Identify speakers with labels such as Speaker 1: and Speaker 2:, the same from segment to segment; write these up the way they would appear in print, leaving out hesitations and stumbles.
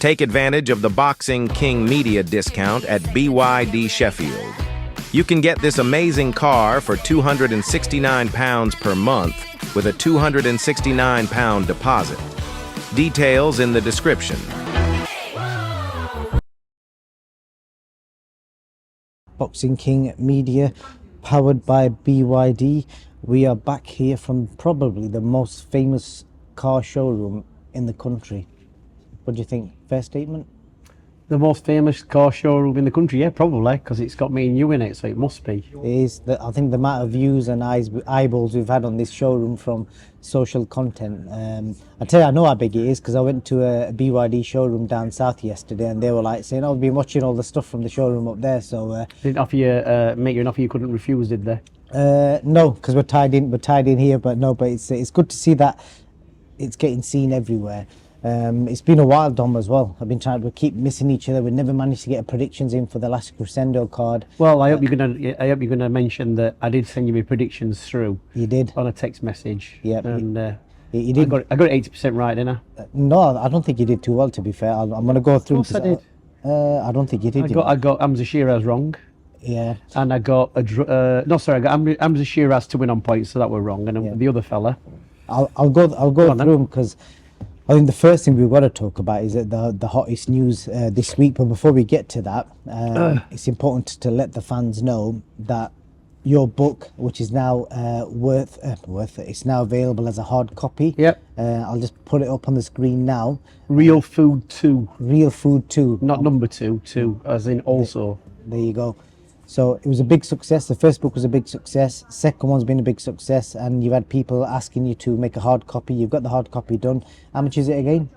Speaker 1: Take advantage of the Boxing King Media discount at BYD Sheffield. You can get this amazing car for £269 per month with a £269 deposit. Details in the description.
Speaker 2: Boxing King Media, powered by BYD. We are back here from probably the most famous car showroom in the country. What do you think? Fair statement?
Speaker 3: The most famous car showroom in the country, yeah, probably, because it's got me and you in it, so it must be.
Speaker 2: It is. I think the amount of views and eyeballs we've had on this showroom from social content. I tell you, I know how big it is because I went to a BYD showroom down south yesterday, and they were like saying, "Oh, I've been watching all the stuff from the showroom up there." So
Speaker 3: didn't offer you make you an offer you couldn't refuse, did they?
Speaker 2: No, because we're tied in here. But no, but it's good to see that it's getting seen everywhere. It's been a while, Dom, as well. I've been trying to keep missing each other. We never managed to get predictions in for the last Crescendo card.
Speaker 3: Well, I hope you're gonna mention that I did send you my predictions through.
Speaker 2: You did
Speaker 3: on a text message.
Speaker 2: Yep.
Speaker 3: And
Speaker 2: you did.
Speaker 3: I got it 80% right, didn't I?
Speaker 2: No, I don't think you did too well. To be fair, I'm going to go through.
Speaker 3: Of course I did.
Speaker 2: I don't think you did.
Speaker 3: I got Hamza Shiraz wrong.
Speaker 2: Yeah.
Speaker 3: And I got I got Hamza Shiraz to win on points, so that were wrong. And the other fella.
Speaker 2: I'll go through them because I think the first thing we've got to talk about is the hottest news this week. But before we get to that, it's important to let the fans know that your book, which is now it's now available as a hard copy.
Speaker 3: Yep.
Speaker 2: I'll just put it up on the screen now.
Speaker 3: Real Food 2.
Speaker 2: Real Food 2.
Speaker 3: Not number 2, 2, as in also.
Speaker 2: There you go. So it was a big success. The first book was a big success. Second one's been a big success, and you've had people asking you to make a hard copy. You've got the hard copy done. How much is it again?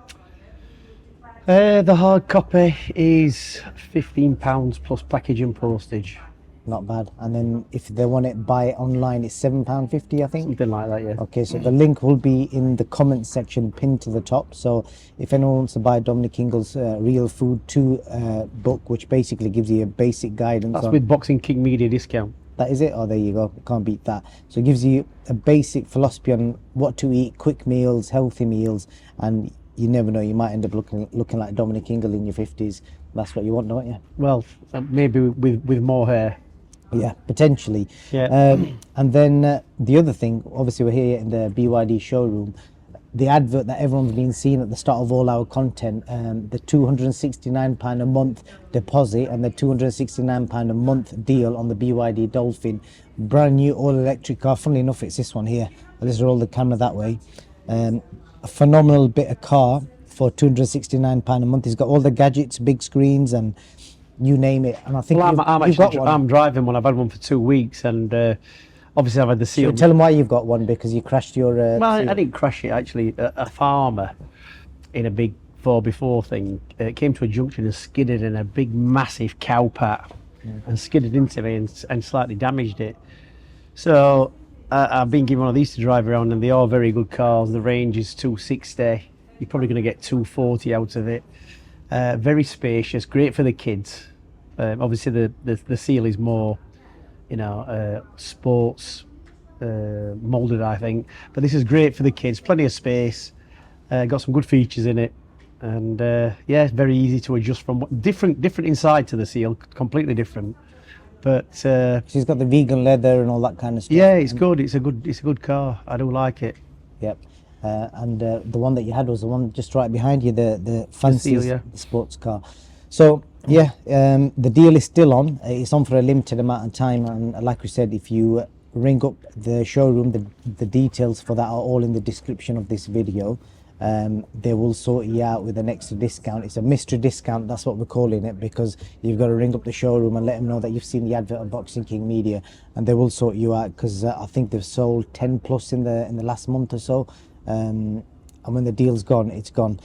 Speaker 3: The hard copy is £15 plus package and postage.
Speaker 2: Not bad. And then if they want it buy it online, it's £7.50, I think.
Speaker 3: Something like that, yeah.
Speaker 2: Okay, so the link will be in the comment section pinned to the top. So if anyone wants to buy Dominic Ingle's Real Food 2 book, which basically gives you a basic guidance.
Speaker 3: That's with Boxing King Media discount.
Speaker 2: That is it? Oh, there you go. Can't beat that. So it gives you a basic philosophy on what to eat, quick meals, healthy meals, and you never know, you might end up looking like Dominic Ingle in your 50s. That's what you want, don't you?
Speaker 3: Well, maybe with more hair.
Speaker 2: Yeah, potentially.
Speaker 3: Yeah.
Speaker 2: And then the other thing, obviously we're here in the BYD showroom. The advert that everyone's been seeing at the start of all our content, the £269 a month deposit and the £269 a month deal on the BYD Dolphin, brand new all-electric car. Funnily enough, it's this one here. I'll just roll the camera that way. A phenomenal bit of car for £269 a month. It's got all the gadgets, big screens, and you name it. And I think
Speaker 3: I'm driving one. I've had one for 2 weeks, and obviously I've had the seal.
Speaker 2: So tell them why you've got one, because you crashed your
Speaker 3: well, I didn't crash it actually. A farmer in a big 4x4 thing came to a junction and skidded in a big massive cow pat and skidded into me and slightly damaged it. So I've been given one of these to drive around, and they are very good cars. The range is 260. You're probably going to get 240 out of it. Very spacious, great for the kids. Obviously the seal is more, sports molded, I think, but this is great for the kids. Plenty of space, got some good features in it, and yeah, it's very easy to adjust from different inside to the seal, completely different. But
Speaker 2: she's got the vegan leather and all that kind of stuff.
Speaker 3: Yeah, it's good. It's a good car. I do like it.
Speaker 2: Yep. And the one that you had was the one just right behind you, the fancy sports car. So yeah, the deal is still on. It's on for a limited amount of time, and like we said, if you ring up the showroom, the details for that are all in the description of this video. They will sort you out with an extra discount. It's a mystery discount, that's what we're calling it, because you've got to ring up the showroom and let them know that you've seen the advert on Boxing King Media, and they will sort you out, because I think they've sold 10 plus in the last month or so. And when the deal's gone, it's gone.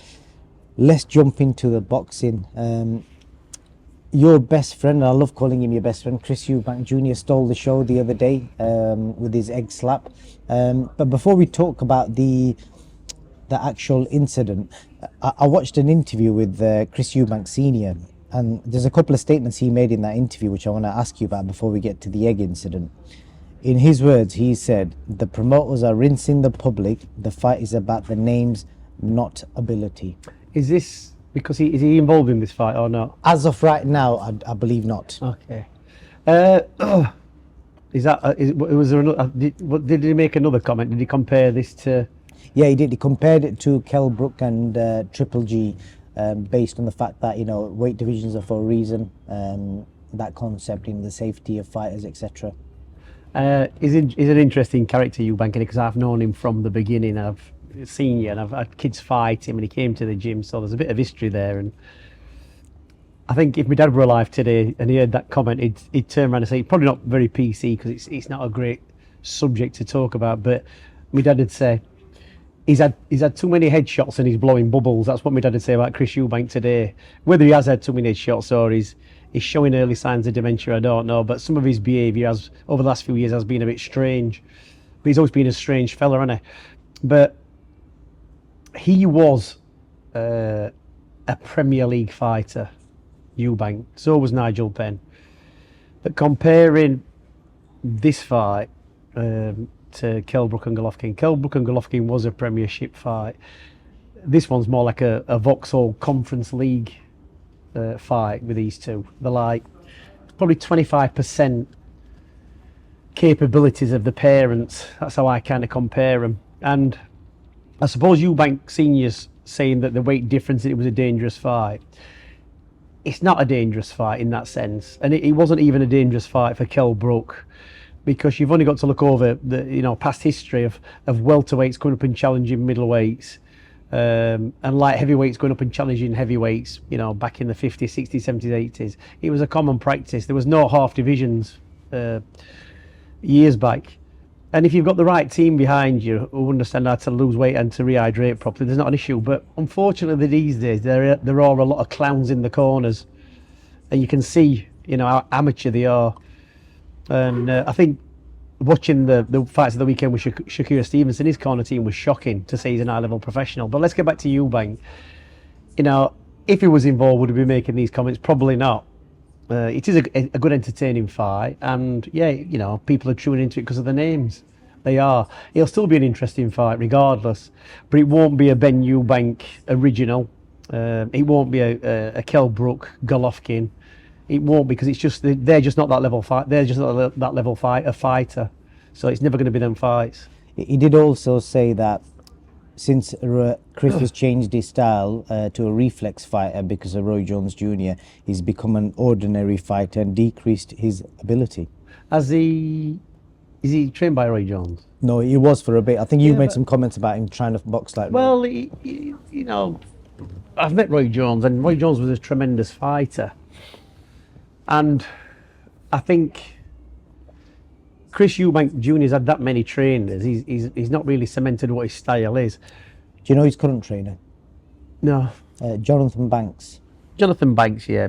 Speaker 2: Let's jump into the boxing. Your best friend, I love calling him your best friend, Chris EUBANK Jr. stole the show the other day with his egg slap. But before we talk about the actual incident, I watched an interview with Chris EUBANK Sr. and there's a couple of statements he made in that interview which I want to ask you about before we get to the egg incident. In his words, he said, "The promoters are rinsing the public. The fight is about the names, not ability."
Speaker 3: Is this Because is he involved in this fight or not?
Speaker 2: As of right now, I believe not.
Speaker 3: Okay. Is that was there another? Did he make another comment? Did he compare this to?
Speaker 2: Yeah, he did. He compared it to Kell Brook and Triple G, based on the fact that weight divisions are for a reason. That concept in the safety of fighters, etc.
Speaker 3: He's an interesting character, EUBANK, because I've known him from the beginning. I've seen you, and I've had kids fight him, and he came to the gym, so there's a bit of history there. And I think if my dad were alive today and he heard that comment, he'd turn around and say, probably not very PC, because it's not a great subject to talk about, but my dad would say, he's had too many headshots and he's blowing bubbles. That's what my dad would say about Chris EUBANK today. Whether he has had too many headshots or he's showing early signs of dementia, I don't know, but some of his behaviour over the last few years has been a bit strange. But he's always been a strange fella, hasn't he? But he was a Premier League fighter, EUBANK. So was Nigel Benn. But comparing this fight to Kell Brook and Golovkin, Kell Brook and Golovkin was a Premiership fight. This one's more like a Vauxhall Conference League fight with these two. They're like probably 25% capabilities of the parents. That's how I kind of compare them. And I suppose EUBANK Senior's saying that the weight difference, it was a dangerous fight. It's not a dangerous fight in that sense, and it wasn't even a dangerous fight for Kell Brook, because you've only got to look over the past history of welterweights going up and challenging middleweights, and light heavyweights going up and challenging heavyweights. Back in the 50s, 60s, 70s, 80s, it was a common practice. There was no half divisions years back. And if you've got the right team behind you who understand how to lose weight and to rehydrate properly, there's not an issue. But unfortunately, these days, there are a lot of clowns in the corners. And you can see, how amateur they are. And I think watching the fights of the weekend with Shakira Stevenson, his corner team was shocking to say he's an high-level professional. But let's get back to EUBANK. If he was involved, would he be making these comments? Probably not. It is a good entertaining fight, and people are tuning into it because of the names. They are. It'll still be an interesting fight regardless, but it won't be a BENN EUBANK original. It won't be a Kell Brook Golovkin. It won't, because they're just not that level fight. They're just not that level fighter. So it's never going to be them fights.
Speaker 2: He did also say that since Chris has changed his style to a reflex fighter because of Roy Jones Jr., he's become an ordinary fighter and decreased his ability.
Speaker 3: Is he trained by Roy Jones?
Speaker 2: No, he was for a bit. I think you made some comments about him trying to box like
Speaker 3: Well, I've met Roy Jones, and Roy Jones was a tremendous fighter. And I think Chris EUBANK Jr.'s had that many trainers. He's not really cemented what his style is.
Speaker 2: Do you know his current trainer?
Speaker 3: No.
Speaker 2: Jonathan Banks.
Speaker 3: Jonathan Banks, yeah.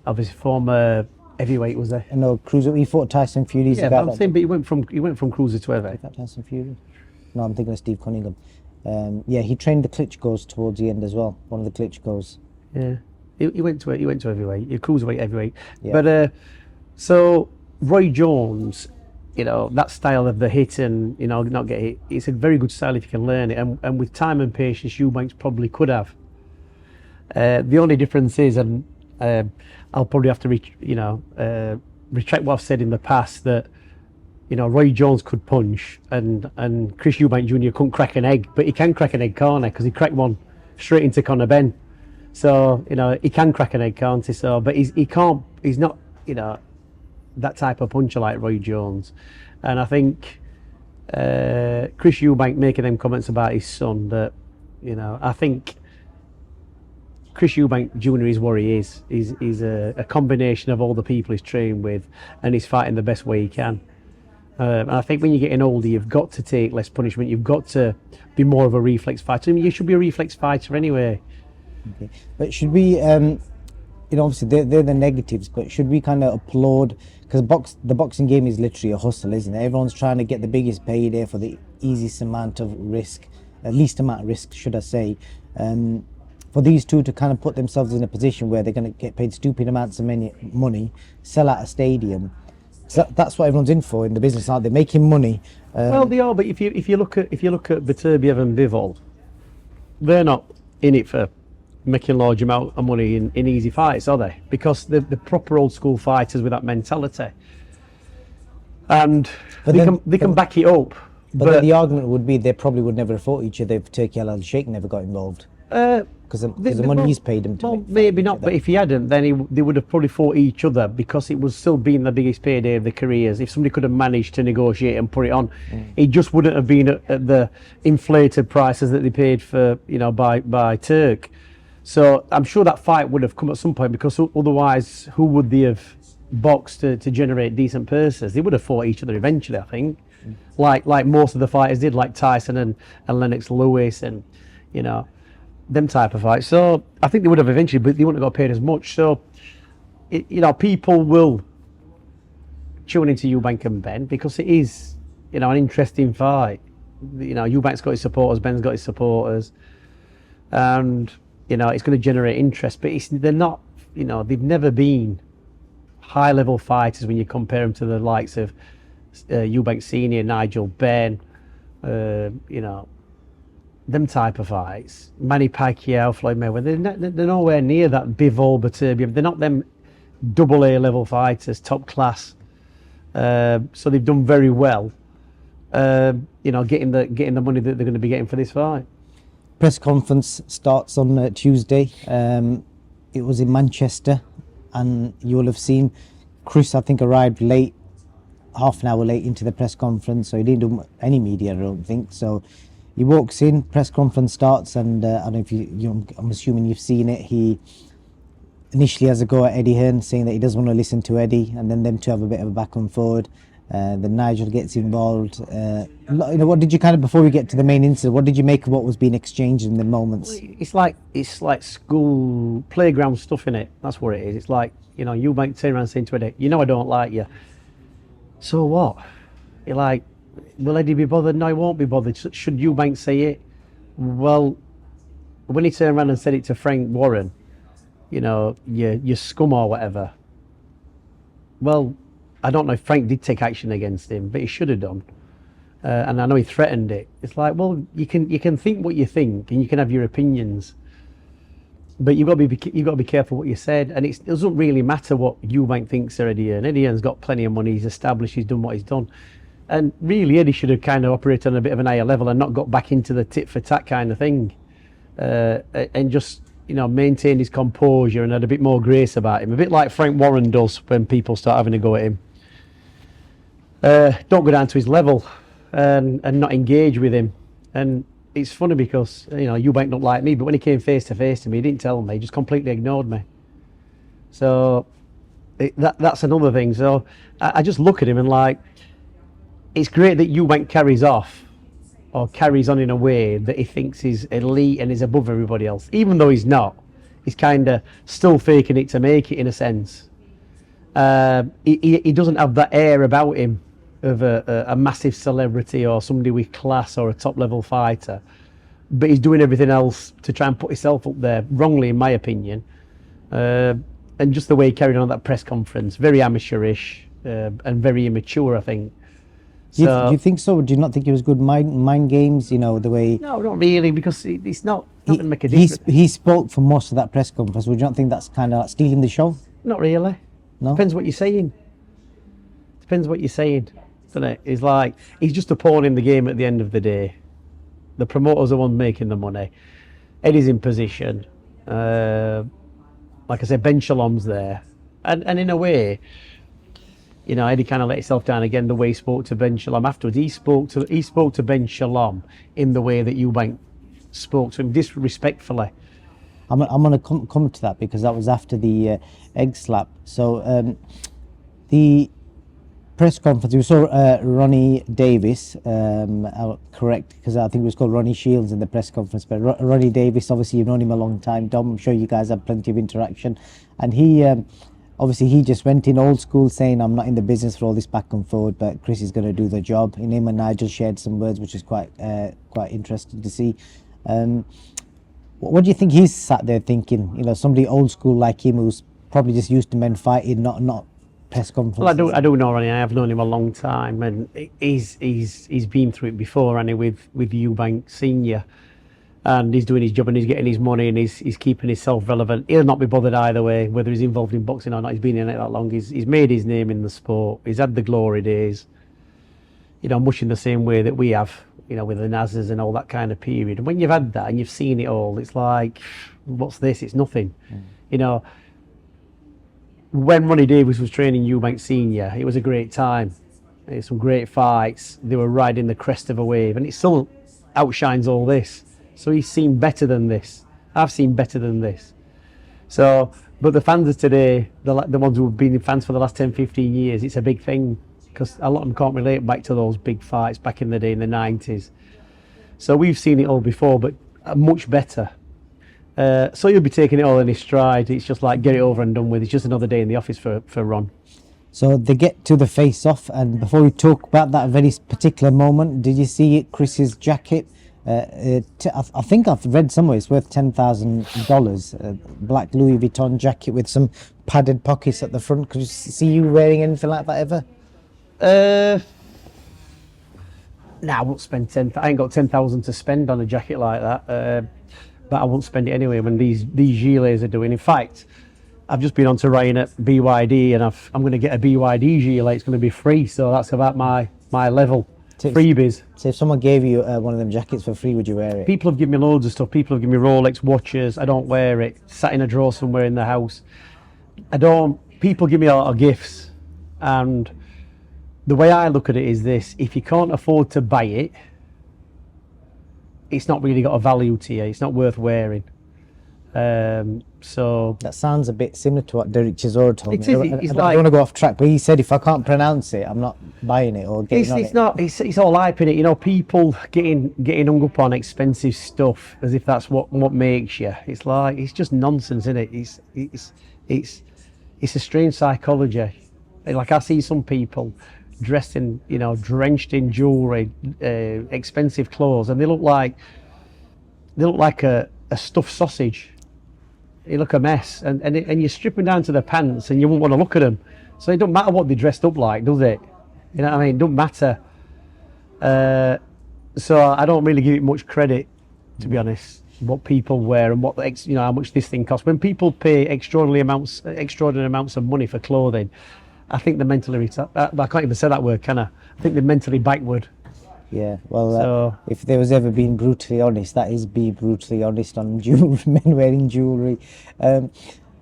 Speaker 3: Obviously former heavyweight, was there?
Speaker 2: No, cruiser. He fought Tyson Fury.
Speaker 3: Yeah, but I'm saying, but he went from cruiser to heavy.
Speaker 2: Tyson Fury. No, I'm thinking of Steve Cunningham. Yeah, he trained the Klitschko's towards the end as well. One of the Klitschko's.
Speaker 3: Yeah, he went to heavyweight, cruiserweight, heavyweight.
Speaker 2: Yeah.
Speaker 3: But so Roy Jones, that style of the hit and not get hit, it's a very good style if you can learn it. And with time and patience, EUBANK probably could have. The only difference is, and I'll probably have to retract what I've said in the past, that Roy Jones could punch and Chris EUBANK Jr. couldn't crack an egg, but he can crack an egg, can't he? Because he cracked one straight into CONOR BENN. So he can crack an egg, can't he? So, but he's not that type of puncher like Roy Jones. And I think Chris EUBANK making them comments about his son, that I think Chris EUBANK Jr. is what he is. He's a combination of all the people he's trained with, and he's fighting the best way he can. And I think when you're getting older, you've got to take less punishment. You've got to be more of a reflex fighter. I mean, you should be a reflex fighter anyway.
Speaker 2: Okay. But should we, obviously they're the negatives, but should we kind of applaud, because the boxing game is literally a hustle, isn't it? Everyone's trying to get the biggest payday for the easiest amount of risk, least amount of risk, should I say. For these two to kind of put themselves in a position where they're going to get paid stupid amounts of money, sell out a stadium. So that's what everyone's in for in the business, aren't they? Making money.
Speaker 3: Well, they are, but if you look at Beterbiev and Bivol, they're not in it for making large amount of money in easy fights, are they? Because they're proper old school fighters with that mentality, and they can back it up.
Speaker 2: But then the argument would be they probably would never have fought each other if Turki Al Sheikh never got involved. Because the money he's paid them to.
Speaker 3: Well, maybe not, but if he hadn't, then they would have probably fought each other, because it was still being the biggest payday of their careers. If somebody could have managed to negotiate and put it on, it just wouldn't have been at the inflated prices that they paid for, by Turk. So I'm sure that fight would have come at some point, because otherwise, who would they have boxed to generate decent purses? They would have fought each other eventually, I think, like most of the fighters did, like Tyson and Lennox Lewis and them type of fights. So I think they would have eventually, but they wouldn't have got paid as much. So people will tune into EUBANK and BENN because it is an interesting fight. EUBANK's got his supporters, BENN's got his supporters, and it's going to generate interest. But they're not, they've never been high level fighters when you compare them to the likes of EUBANK Senior, Nigel Benn, them type of fights, Manny Pacquiao, Floyd Mayweather. They're nowhere near that Bivol, Beterbiev. They're not them double A level fighters, top class. So they've done very well, getting the money that they're going to be getting for this fight.
Speaker 2: Press conference starts on Tuesday. It was in Manchester, and you will have seen Chris, I think, arrived late, half an hour late into the press conference, so he didn't do any media, I don't think. So he walks in, press conference starts, and I don't know if I'm assuming you've seen it. He initially has a go at Eddie Hearn, saying that he doesn't want to listen to Eddie, and then them two have a bit of a back and forward. Then Nigel gets involved. What did you before we get to the main incident, what did you make of what was being exchanged in the moments?
Speaker 3: It's like school playground stuff, in it. That's what it is. It's like EUBANK turn around saying to Eddie, I don't like you. So what? You're like, will Eddie be bothered? No, he won't be bothered. Should EUBANK say it? Well, when he turned around and said it to Frank Warren, you scum or whatever. Well, I don't know if Frank did take action against him, but he should have done. And I know he threatened it. It's like, well, you can think what you think, and you can have your opinions, but you've got to be careful what you said. And it doesn't really matter what EUBANK thinks of Eddie Hearn. Eddie Hearn's got plenty of money. He's established. He's done what he's done. And really, Eddie should have operated on a bit of an higher level and not got back into the tit for tat kind of thing, and just maintained his composure and had a bit more grace about him, a bit like Frank Warren does when people start having a go at him. Don't go down to his level and not engage with him. And it's funny because EUBANK don't like me, but when he came face to face to me, he didn't tell me. He just completely ignored me. So that's another thing. So I just look at him and like, it's great that EUBANK carries on in a way that he thinks he's elite and is above everybody else, even though he's not. He's still faking it to make it, in a sense. He doesn't have that air about him of a massive celebrity or somebody with class or a top level fighter, but he's doing everything else to try and put himself up there, wrongly in my opinion. And just the way he carried on at that press conference, very amateurish and very immature, I think.
Speaker 2: Do you think so? Do you not think it was good mind games? The way.
Speaker 3: No, not really, because it's not going to make a difference.
Speaker 2: He spoke for most of that press conference. Would you not think that's kind of like stealing the show?
Speaker 3: Not really.
Speaker 2: No.
Speaker 3: Depends what you're saying. Doesn't it? It's like he's just a pawn in the game at the end of the day. The promoter's the one making the money. Eddie's in position. Like I said, Ben Shalom's there, and in a way, Eddie kind of let himself down again the way he spoke to Ben Shalom afterwards. He spoke to Ben Shalom in the way that EUBANK spoke to him, disrespectfully.
Speaker 2: I'm going to come to that because that was after the egg slap. So the press conference, we saw Ronnie Davis, correct, because I think it was called Ronnie Shields in the press conference, but Ronnie Davis, obviously you've known him a long time, Dom, I'm sure you guys have plenty of interaction, and he obviously he just went in old school saying, I'm not in the business for all this back and forward, but Chris is going to do the job. And him and Nigel shared some words, which is quite interesting to see. What do you think he's sat there thinking? Somebody old school like him who's probably just used to men fighting, not press conferences.
Speaker 3: Well, I do know Ronnie. I have known him a long time, and he's been through it before, and with EUBANK Senior. and he's doing his job and he's getting his money and he's keeping himself relevant. He'll not be bothered either way whether he's involved in boxing or not. He's been in it that long. He's made his name in the sport. He's had the glory days, you know, much in the same way that we have, you know, with the Nazas and all that kind of period. And when you've had that and you've seen it all, it's like, what's this? It's nothing. You know, when Ronnie Davis was training EUBANK Senior, it was a great time. It was some great fights. They were riding the crest of a wave, and it still outshines all this. So he's seen better than this. I've seen better than this. So, but the fans of today, the ones who've been fans for the last 10, 15 years, it's a big thing, because a lot of them can't relate back to those big fights back in the day in the 90s. So we've seen it all before, but much better. So you'll be taking it all in his stride. It's just like, get it over and done with. It's just another day in the office for Ron. So
Speaker 2: they get to the face-off, and before we talk about that very particular moment, did you see Chris's jacket? I think I've read somewhere it's worth $10,000. Black Louis Vuitton jacket with some padded pockets at the front. Could you see you wearing anything like that ever?
Speaker 3: Nah, I won't spend I ain't got 10,000 to spend on a jacket like that. But I won't spend it anyway when these gilets are doing. In fact, I've just been on to Ryan at BYD, and I'm going to get a BYD gilet. It's going to be free, so that's about my level. Freebies.
Speaker 2: So if someone gave you one of them jackets for free, would you wear it?
Speaker 3: People have given me loads of stuff. People have given me Rolex watches. I don't wear it. Sat in a drawer somewhere in the house. People give me a lot of gifts, and the way I look at it is this: if you can't afford to buy it, it's not really got a value to you. It's not worth wearing. So
Speaker 2: that sounds a bit similar to what Derek Chisora told me.
Speaker 3: I
Speaker 2: don't want to go off track, but he said if I can't pronounce it, I'm not buying it or getting on it.
Speaker 3: It's all hype in it. You know, people getting hung up on expensive stuff as if that's what makes you. It's like, it's just nonsense, isn't it? It's a strange psychology. Like, I see some people dressed in, you know, drenched in jewelry, expensive clothes, and they look like a stuffed sausage. They look a mess, and you're stripping down to the pants, and you won't want to look at them. So it don't matter what they dressed up like, does it? You know what I mean? It don't matter. So I don't really give it much credit, to be honest, what people wear and what, you know, how much this thing costs. When people pay extraordinary amounts of money for clothing, I think they're mentally, I can't even say that word, can I? I think they're mentally backward.
Speaker 2: Yeah, well, if there was ever being brutally honest, that is be brutally honest on men wearing jewellery.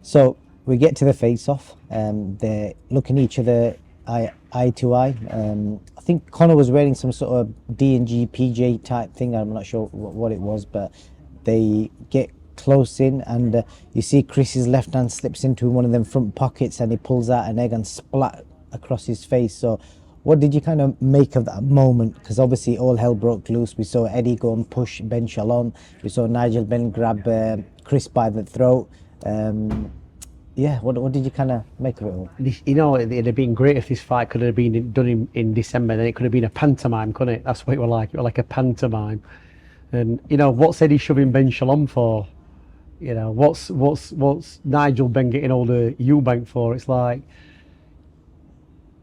Speaker 2: So we get to the face-off. They're looking each other eye to eye. I think Conor was wearing some sort of D&G PJ type thing. I'm not sure what it was, but they get close in, and you see Chris's left hand slips into one of them front pockets, and he pulls out an egg and splat across his face. So what did you kind of make of that moment? Because obviously all hell broke loose. We saw Eddie go and push Ben Shalom. We saw Nigel Benn grab Chris by the throat. Yeah, what did you kind of make of it all?
Speaker 3: You know, it'd have been great if this fight could have been done in December. Then it could have been a pantomime, couldn't it? That's what it was like. It was like a pantomime. And you know, what's Eddie shoving Ben Shalom for? You know, what's Nigel Benn getting all the EUBANK for? It's like,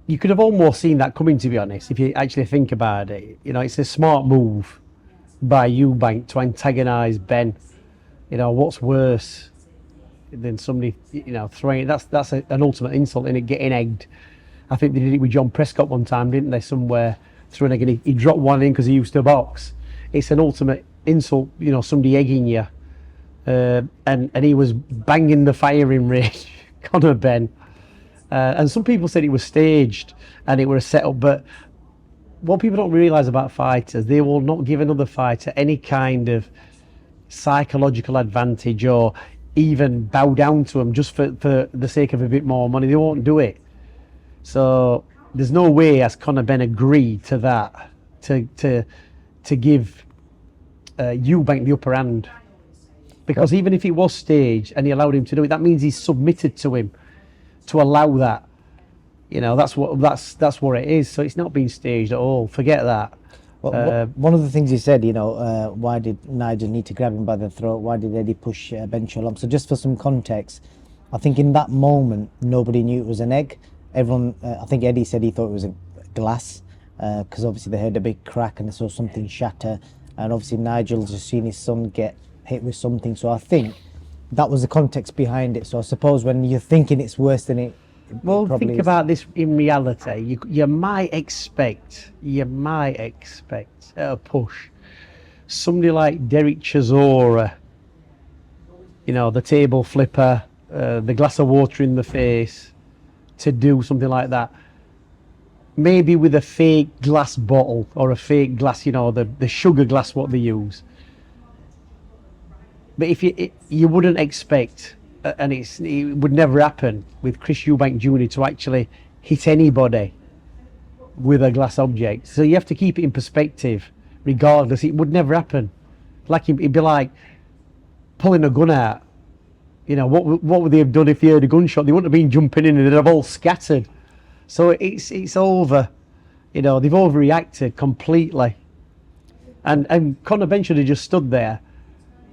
Speaker 3: you could have almost seen that coming, to be honest, if you actually think about it. You know, it's a smart move by EUBANK to antagonise Ben. You know, what's worse than somebody, you know, throwing, that's an ultimate insult, in it, getting egged. I think they did it with John Prescott one time, didn't they, somewhere, threw an egg, and he dropped one in because he used to box. It's an ultimate insult, you know, somebody egging you. And he was banging the firing range, Conor Benn. And some people said it was staged and it was a setup, but what people don't realise about fighters, they will not give another fighter any kind of psychological advantage or even bow down to them just for the sake of a bit more money. They won't do it. So there's no way has Conor Benn agreed to that, to give EUBANK the upper hand. Because even if it was staged and he allowed him to do it, that means he's submitted to him to allow that. You know, that's what it is. So it's not been staged at all. Forget that.
Speaker 2: Well, one of the things you said, you know, why did Nigel need to grab him by the throat? Why did Eddie push Ben Shalom? So just for some context, I think in that moment nobody knew it was an egg. Everyone, I think Eddie said he thought it was a glass, because obviously they heard a big crack and they saw something shatter. and obviously Nigel's just seen his son get hit with something. So I think that was the context behind it. So I suppose when you're thinking it's worse than it
Speaker 3: Well,
Speaker 2: probably
Speaker 3: think
Speaker 2: is.
Speaker 3: about this in reality. You might expect a push. Somebody like Derek Chisora, you know, the table flipper, the glass of water in the face, to do something like that. Maybe with a fake glass bottle or a fake glass, you know, the sugar glass what they use. But if you wouldn't expect, and it would never happen with Chris EUBANK Jr. to actually hit anybody with a glass object. So you have to keep it in perspective. Regardless, it would never happen. Like it'd be like pulling a gun out. You know, what would they have done if they heard a gunshot? They wouldn't have been jumping in, and they'd have all scattered. So it's over. You know, they've overreacted completely. And Conor Benn should have just stood there,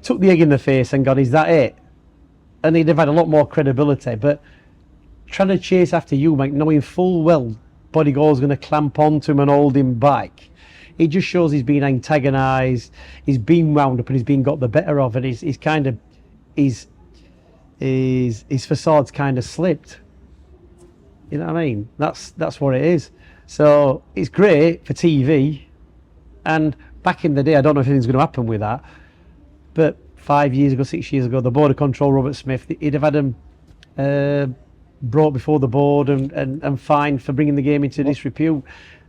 Speaker 3: took the egg in the face and gone, is that it? And he'd have had a lot more credibility. But trying to chase after EUBANK, knowing full well Bodyguard's going to clamp onto him and hold him back, it just shows he's been antagonised, he's been wound up, and he's been got the better of, and his facade's kind of slipped. You know what I mean? That's what it is. So it's great for TV, and back in the day, I don't know if anything's going to happen with that, but 5 years ago, 6 years ago, the Border Control, Robert Smith, he'd have had him brought before the board and fined for bringing the game into disrepute.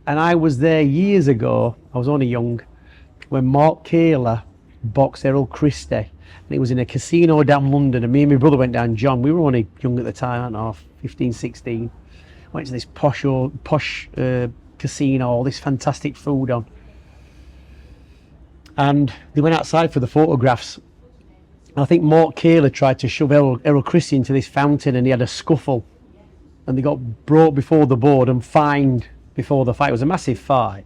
Speaker 3: And I was there years ago, I was only young, when Mark Kahler boxed Errol Christie. And it was in a casino down London, and me and my brother went down, John, we were only young at the time, I don't know, 15, 16. Went to this posh casino, all this fantastic food on. And they went outside for the photographs. I think Mark Kahler tried to shove Errol Christie into this fountain, and he had a scuffle. And they got brought before the board and fined before the fight. It was a massive fight,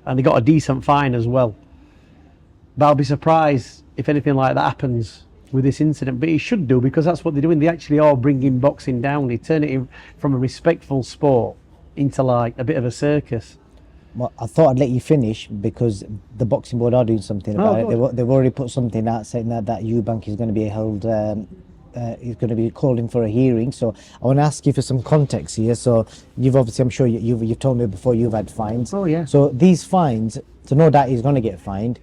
Speaker 3: and they got a decent fine as well. But I'll be surprised if anything like that happens with this incident. But it should do, because that's what they're doing. They actually are bringing boxing down. They turn it from a respectful sport into like a bit of a circus.
Speaker 2: Well, I thought I'd let you finish because the boxing board are doing something about it. They've already put something out saying that EUBANK is going to be held. Is going to be calling for a hearing. So I want to ask you for some context here. So you've obviously, I'm sure you've told me before, you've had fines.
Speaker 3: Oh yeah.
Speaker 2: So these fines, so no doubt he's going to get fined.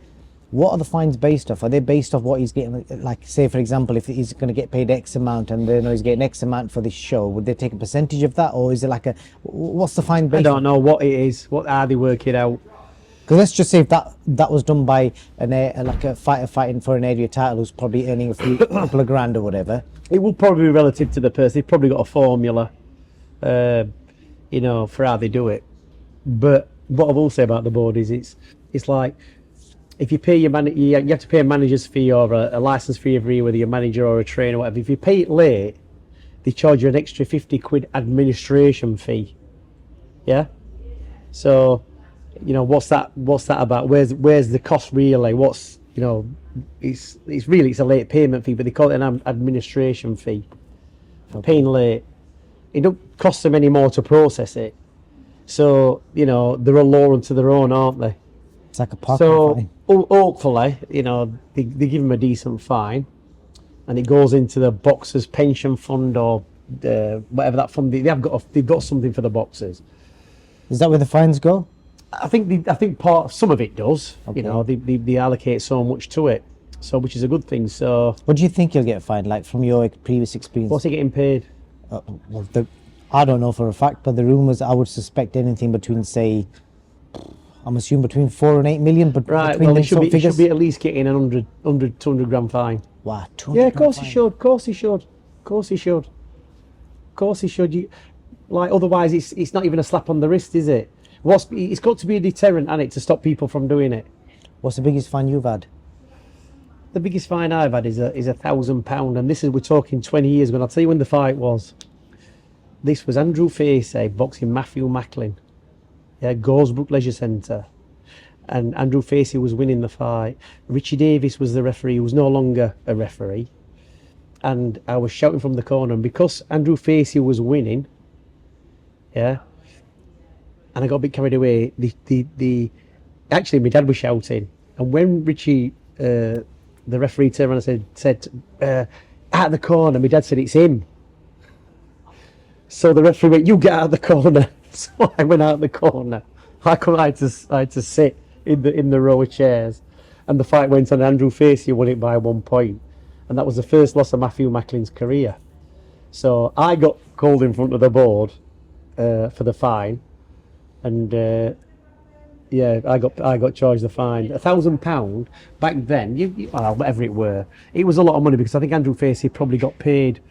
Speaker 2: What are the fines based off? Are they based off what he's getting? Like, say for example, if he's going to get paid X amount and they know he's getting X amount for this show, would they take a percentage of that, or is it like what's the fine based?
Speaker 3: I don't know what it is. How they work it out?
Speaker 2: Because let's just say if that was done by like a fighter fighting for an area title who's probably earning a couple of grand or whatever.
Speaker 3: It will probably be relative to the person. They've probably got a formula, you know, for how they do it. But what I will say about the board is it's like, if you pay you have to pay a manager's fee or a license fee every year, whether you're a manager or a trainer or whatever. If you pay it late, they charge you an extra 50 quid administration fee. Yeah. So, you know, what's that about? Where's the cost really? What's, you know, it's a late payment fee, but they call it an administration fee for paying late. It don't cost them any more to process it. So, you know, they're a law unto their own, aren't they?
Speaker 2: It's like a parking fine.
Speaker 3: Hopefully, you know, they give them a decent fine, and it goes into the boxers' pension fund or whatever that fund. They've got something for the boxers.
Speaker 2: Is that where the fines go?
Speaker 3: I think some of it does. Okay. You know, they allocate so much to it, so which is a good thing. So,
Speaker 2: what do you think you'll get fined? Like from your previous experience?
Speaker 3: What's he getting paid?
Speaker 2: Well, I don't know for a fact, but the rumours, I would suspect anything between, say, I'm assuming between 4 and 8 million. But
Speaker 3: right, well, he should be at least getting a 200 grand fine.
Speaker 2: Wow, 200.
Speaker 3: Yeah, of course he should. Of course he should. Of course he should. Of course he should. Otherwise, it's not even a slap on the wrist, is it? It's got to be a deterrent, hasn't it, to stop people from doing it.
Speaker 2: What's the biggest fine you've had?
Speaker 3: The biggest fine I've had is £1,000, and we're talking 20 years ago. And I'll tell you when the fight was. This was Andrew Facey boxing Matthew Macklin. Yeah, Goresbrook Leisure Centre, and Andrew Facey was winning the fight. Richie Davis was the referee, who was no longer a referee, and I was shouting from the corner, and because Andrew Facey was winning, yeah, and I got a bit carried away. Actually, my dad was shouting, And when Richie, the referee, turned around and said out of the corner, my dad said it's him. So the referee went, "You get out of the corner." So I went out the corner. I had to sit in the row of chairs, and the fight went on. Andrew Facey won it by 1 point, and that was the first loss of Matthew Macklin's career. So I got called in front of the board for the fine, and I got charged the fine, £1,000 back then. Well, whatever it were, it was a lot of money because I think Andrew Facey probably got paid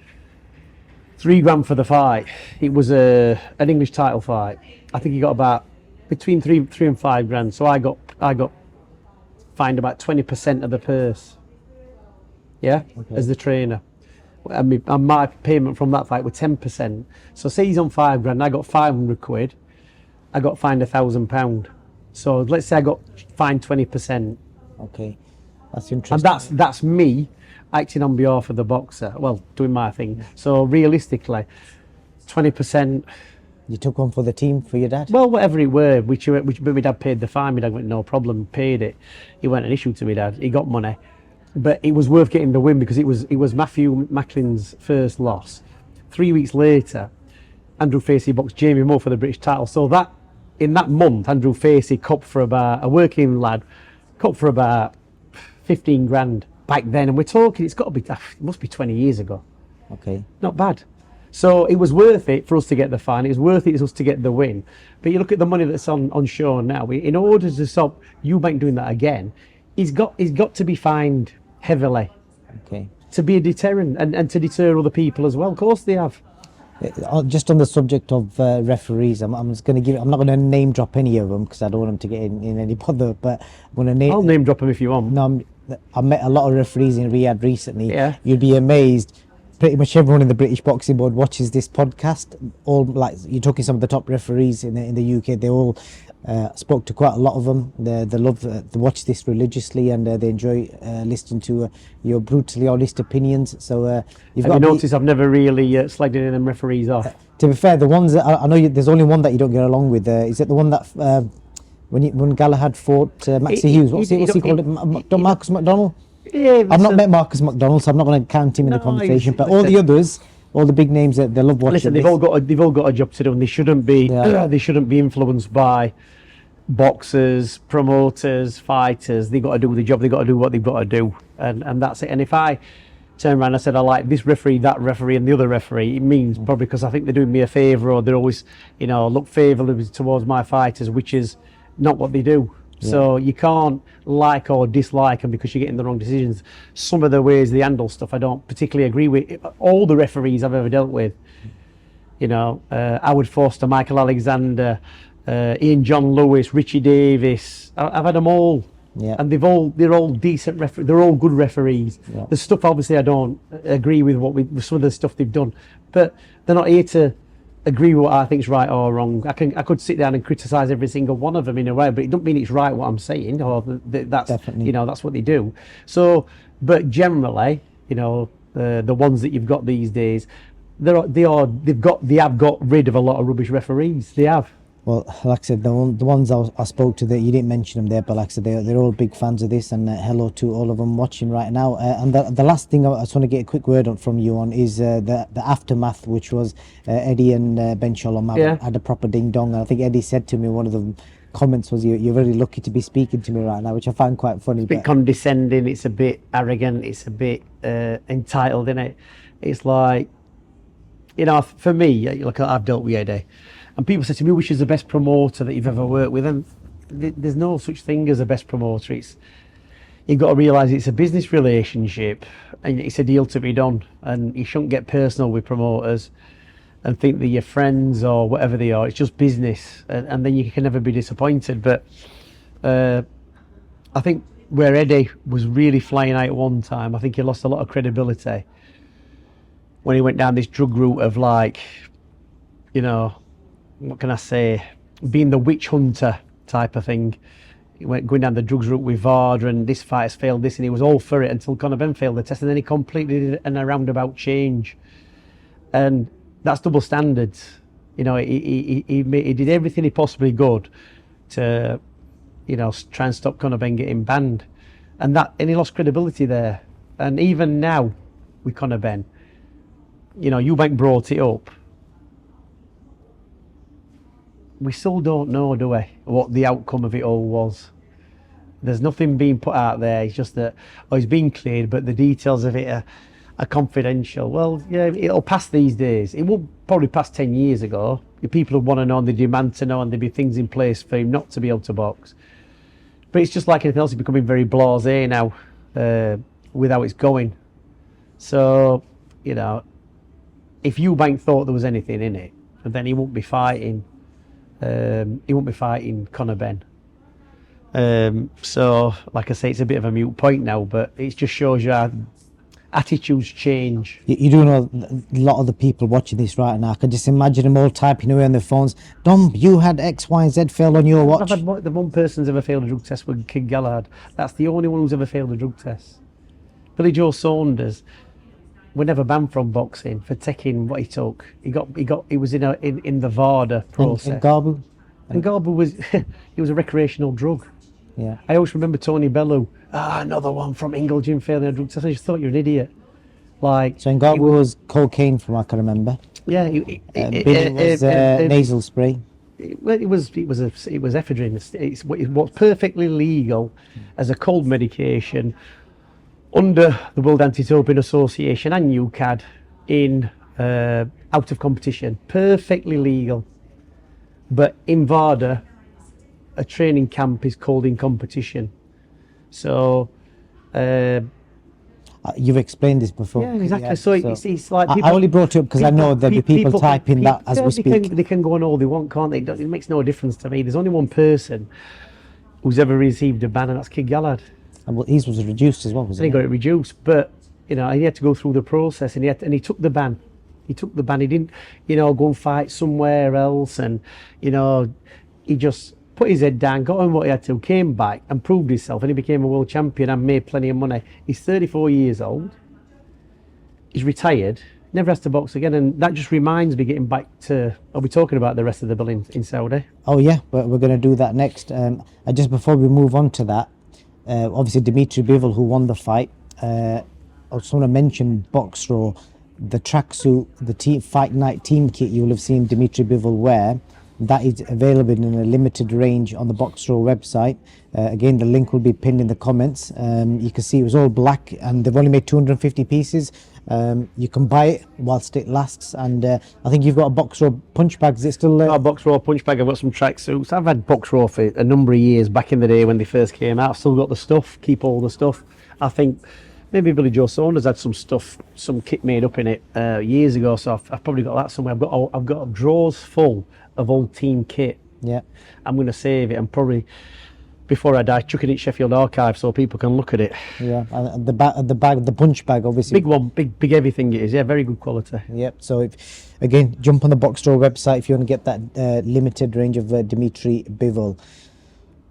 Speaker 3: £3 for the fight. It was an English title fight. I think he got about between three and £5,000. So I got fined about 20% of the purse. Yeah, okay. As the trainer. And my payment from that fight was 10%. So say he's on £5,000, I got 500 quid. I got fined £1,000. So let's say I got fined 20%.
Speaker 2: Okay, that's interesting.
Speaker 3: And that's me acting on behalf of the boxer. Well, doing my thing. So realistically, 20%.
Speaker 2: You took one for the team for your dad?
Speaker 3: Well, whatever it were, which my dad paid the fine. My dad went, no problem, paid it. It wasn't an issue to my dad. He got money. But it was worth getting the win because it was Matthew Macklin's first loss. 3 weeks later, Andrew Facey boxed Jamie Moore for the British title. So that in that month, Andrew Facey copped for about, a working lad, copped for about 15 grand back then. And we're talking, it must be 20 years ago.
Speaker 2: Okay.
Speaker 3: Not bad. So it was worth it for us to get the fine. It was worth it for us to get the win. But you look at the money that's on show now. In order to stop EUBANK doing that again, he's got to be fined heavily.
Speaker 2: Okay.
Speaker 3: To be a deterrent and to deter other people as well. Of course they have.
Speaker 2: Just on the subject of referees, I'm just going to I'm not going to name drop any of them because I don't want them to get in any bother. But I'm going to name.
Speaker 3: I'll name drop them if you want.
Speaker 2: No, I met a lot of referees in Riyadh recently.
Speaker 3: Yeah.
Speaker 2: You'd be amazed. Pretty much everyone in the British Boxing Board watches this podcast. All, like, you're talking some of the top referees in the UK. They all spoke to quite a lot of them. They love they watch this religiously, and they enjoy listening to your brutally honest opinions. So
Speaker 3: have you noticed I've never really slagged any of them referees off?
Speaker 2: To be fair, the ones that I know, there's only one that you don't get along with. Is it the one that when Galahad fought Maxie Hughes? What's he called? Marcus McDonnell.
Speaker 3: Yeah,
Speaker 2: I've not met Marcus McDonnell, so I'm not going to count him in the conversation. But all the others, all the big names, that they love watching.
Speaker 3: Listen, they've all got a job to do, and they shouldn't be influenced by boxers, promoters, fighters. They've got to do the job. They've got to do what they've got to do, and that's it. And if I turn around and I said I like this referee, that referee, and the other referee, it means probably because I think they're doing me a favour, or they're always, look favourably towards my fighters, which is not what they do. Yeah. So you can't like or dislike them because you're getting the wrong decisions. Some of the ways they handle stuff I don't particularly agree with. All the referees I've ever dealt with, Howard Foster, Michael Alexander, Ian John Lewis, Richie Davis, I've had them all.
Speaker 2: Yeah.
Speaker 3: And they're all decent referees. They're all good referees. Yeah. The stuff obviously I don't agree with some of the stuff they've done, but they're not here to agree with what I think is right or wrong. I could sit down and criticise every single one of them in a way, but it don't mean it's right what I'm saying, or that's definitely, that's what they do. So, but generally, the ones that you've got these days, they have got rid of a lot of rubbish referees. They have.
Speaker 2: Well, like I said, the ones I spoke to, that you didn't mention them there, but like I said, they're all big fans of this, and hello to all of them watching right now. And the last thing I just want to get a quick word on from you on is the aftermath, which was Eddie and Ben Shalom had a proper ding dong. And I think Eddie said to me, one of the comments was, "You're very lucky to be speaking to me right now," which I find quite funny.
Speaker 3: It's a bit condescending. It's a bit arrogant. It's a bit entitled, isn't it? It's like, for me, like I've dealt with Eddie. And people say to me, which is the best promoter that you've ever worked with? And there's no such thing as a best promoter. You've got to realise it's a business relationship and it's a deal to be done. And you shouldn't get personal with promoters and think that you're friends or whatever they are. It's just business. And then you can never be disappointed. But I think where Eddie was really flying out at one time, I think he lost a lot of credibility when he went down this drug route of what can I say, being the witch hunter type of thing. He went going down the drugs route with Varda, and this fight's failed this, and he was all for it until Conor Ben failed the test, and then he completely did a roundabout change. And that's double standards. He did everything he possibly could to, you know, try and stop Conor Benn getting banned, and he lost credibility there. And even now with Conor Benn, you know, EUBANK brought it up. We still don't know, do we, what the outcome of it all was. There's nothing being put out there. It's just that, oh, it's been cleared, but the details of it are confidential. Well, yeah, it'll pass these days. It won't probably pass 10 years ago. The people would want to know, and they demand to know, and there'd be things in place for him not to be able to box. But it's just like anything else, it's becoming very blasé now with how it's going. So, you know, if EUBANK thought there was anything in it, then he won't be fighting. He won't be fighting Conor Benn. So, like I say, it's a bit of a moot point now, but it just shows you how attitudes change.
Speaker 2: You do know a lot of the people watching this right now. I can just imagine them all typing away on their phones. Dom, you had X, Y, Z fail on your watch.
Speaker 3: I've had the one person who's ever failed a drug test with Kid Galahad. That's the only one who's ever failed a drug test. Billy Joe Saunders were never banned from boxing for taking what he took. He was in the VADA process.
Speaker 2: And Garbu?
Speaker 3: And Garbu was he was a recreational drug.
Speaker 2: Yeah.
Speaker 3: I always remember Tony Bellew. Another one from Ingle gym failing a drug test. I just thought you're an idiot. Like,
Speaker 2: so Garbu was cocaine, from what I can remember.
Speaker 3: Yeah.
Speaker 2: Billy was nasal spray.
Speaker 3: It was ephedrine. It was perfectly legal as a cold medication under the World Anti-Doping Association and UCAD in out of competition. Perfectly legal. But in VADA, a training camp is called in competition. So
Speaker 2: you've explained this before.
Speaker 3: Yeah, exactly. Yeah, so it's like
Speaker 2: people, I only brought it up because I know there'll be people typing that as we speak.
Speaker 3: They can go on all they want, can't they? It makes no difference to me. There's only one person who's ever received a ban, and that's Kid Galahad.
Speaker 2: And well, his was reduced as well, wasn't it?
Speaker 3: And he got it reduced, but you know, he had to go through the process, and he took the ban. He took the ban. He didn't, you know, go and fight somewhere else, and you know, he just put his head down, got on what he had to, came back and proved himself, and he became a world champion and made plenty of money. He's 34 years old. He's retired, never has to box again, and that just reminds me, getting back to, are we talking about the rest of the bill in Saudi?
Speaker 2: Oh yeah, we're going to do that next. Just before we move on to that, obviously Dimitri Bivol, who won the fight, I just want to mention Boxrow, the tracksuit, the fight night team kit you will have seen Dimitri Bivol wear. That is available in a limited range on the Boxrow website. Again, the link will be pinned in the comments. You can see it was all black, and they've only made 250 pieces. You can buy it whilst it lasts, and I think you've got a Boxrow punch bag. Is it still there?
Speaker 3: A Boxrow punch bag. I've got some tracksuits. I've had Boxrow for a number of years back in the day when they first came out. I've still got the stuff, keep all the stuff. I think maybe Billy Joe Saunders had some stuff, some kit made up in it years ago, so I've probably got that somewhere. I've got drawers full of old team kit.
Speaker 2: Yeah,
Speaker 3: I'm going to save it, and probably before I die, chuck it in Sheffield Archive so people can look at it.
Speaker 2: Yeah, and the punch bag, obviously.
Speaker 3: Big one, big everything it is. Yeah, very good quality.
Speaker 2: Yep. So again, jump on the Boxrow website if you want to get that limited range of Dimitri Bivol.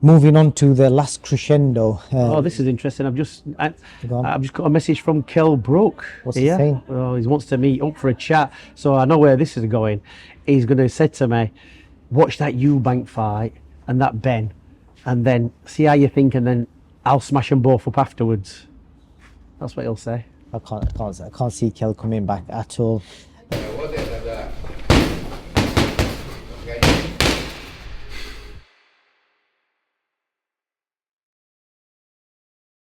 Speaker 2: Moving on to the last crescendo.
Speaker 3: This is interesting. I've just got a message from Kel Brook.
Speaker 2: What's he saying?
Speaker 3: Oh, he wants to meet up for a chat. So I know where this is going. He's going to say to me, watch that EUBANK fight and that BENN, and then see how you think, and then I'll smash them both up afterwards. That's what he'll say.
Speaker 2: I can't see Kel coming back at all.